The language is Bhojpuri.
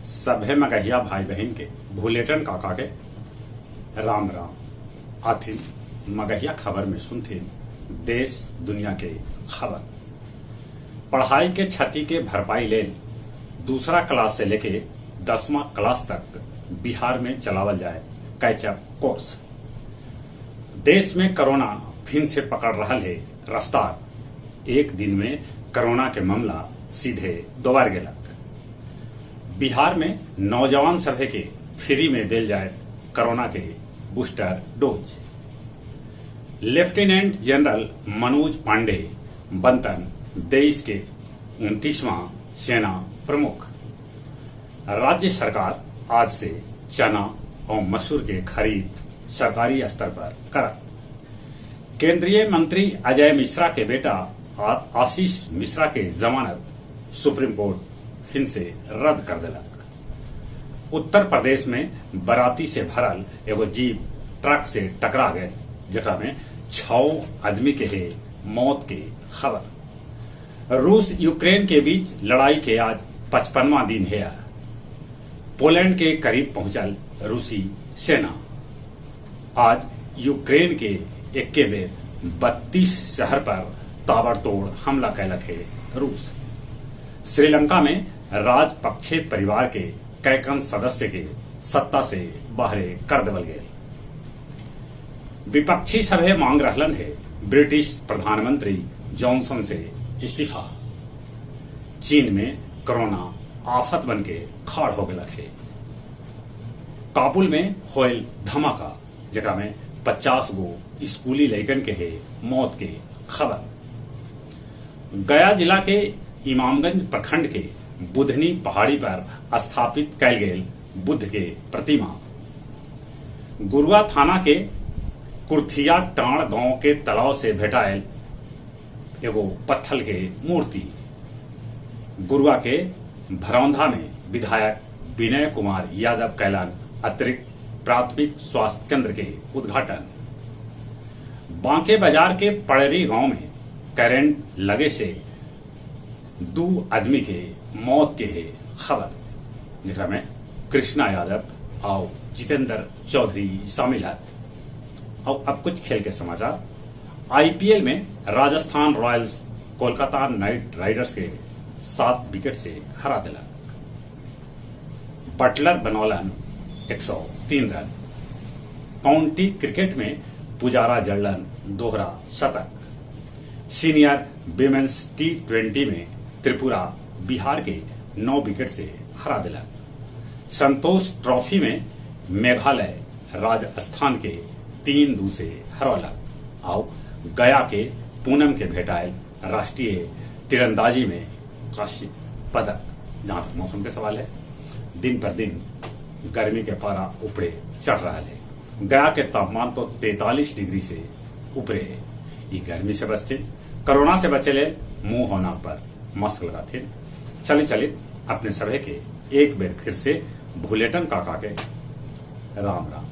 सभे मगहिया भाई बहन के भूलेटन काका के राम राम आथिन मगहिया खबर में सुनथिन देश दुनिया के खबर। पढ़ाई के क्षति के भरपाई ले दूसरा क्लास से लेके 10वां क्लास तक बिहार में चलावल जाए कैचअप कोर्स। देश में कोरोना फिर से पकड़ रहा है रफ्तार। एक दिन में कोरोना के मामला सीधे दोबार गेलक। बिहार में नौजवान सभे के फ्री में दिल जाए कोरोना के booster dose. Lieutenant general Manoj Pandey बनतन देश के 29वां सेना प्रमुख। राज्य सरकार आज से चना और मसूर के खरीद सरकारी स्तर पर करत। केंद्रीय मंत्री अजय मिश्रा के बेटा आशीष मिश्रा के जमानत सुप्रीम कोर्ट फिर से रद्द कर दिलक। उत्तर प्रदेश में बराती से भरल एगो जीप ट्रक से टकरा गए, जकरा में 6 आदमी के है मौत के खबर। रूस यूक्रेन के बीच लड़ाई के आज 55वां दिन है। पोलैंड के करीब पहुंचल रूसी सेना। आज यूक्रेन के एक्के बेर 32 शहर पर ताबड़तोड़ हमला कैलक है रूस। श्रीलंका में राजपक्षे परिवार के कैकन सदस्य के सत्ता से बाहरे कर देवल गए। विपक्षी सभे मांग रहलन है ब्रिटिश प्रधानमंत्री जॉनसन से इस्तीफा। चीन में कोरोना आफत बन के खाड़ हो गया है। काबुल में होयल धमाका, जगह में 50 गो स्कूली लड़कन के है मौत के खबर। गया जिला के इमामगंज प्रखंड के बुधनी पहाड़ी पर स्थापित कैल गेल बुद्ध के प्रतिमा। गुरुआ थाना के कुर्थिया टाण गांव के तालाब से भेटायल एगो पत्थल के मूर्ति। गुरुआ के भरौंधा में विधायक विनय कुमार यादव कैलान अतिरिक्त प्राथमिक स्वास्थ्य केंद्र के उद्घाटन। बांके बाजार के पड़ेरी गांव में करंट लगे से 2 आदमी के मौत के है खबर, जिसमें में कृष्णा यादव और जितेंद्र चौधरी शामिल है। और अब कुछ खेल के समाचार। आईपीएल में Rajasthan Royals Kolkata night Riders के 7 विकेट से हरा दिला। बटलर बनौलन 103 रन। काउंटी क्रिकेट में पुजारा जड़लन दोहरा शतक। सीनियर विमेंस T20 में त्रिपुरा बिहार के 9 विकेट से हरा दिला। संतोष ट्रॉफी में मेघालय राजस्थान के 3-2 से हरौलक। और गया के पूनम के भेटायल राष्ट्रीय तीरंदाजी में कांस्य पदक। जहां तक मौसम के सवाल है, दिन पर दिन गर्मी के पारा ऊपरे चढ़ रहा है। गया के तापमान तो 43 डिग्री से ऊपरे है। ये गर्मी से बचते, कोरोना से बचे ले मुंह होना पर मास्क लगाते। चले अपने सभे के एक बेर फिर से भूलेटन काका के राम राम।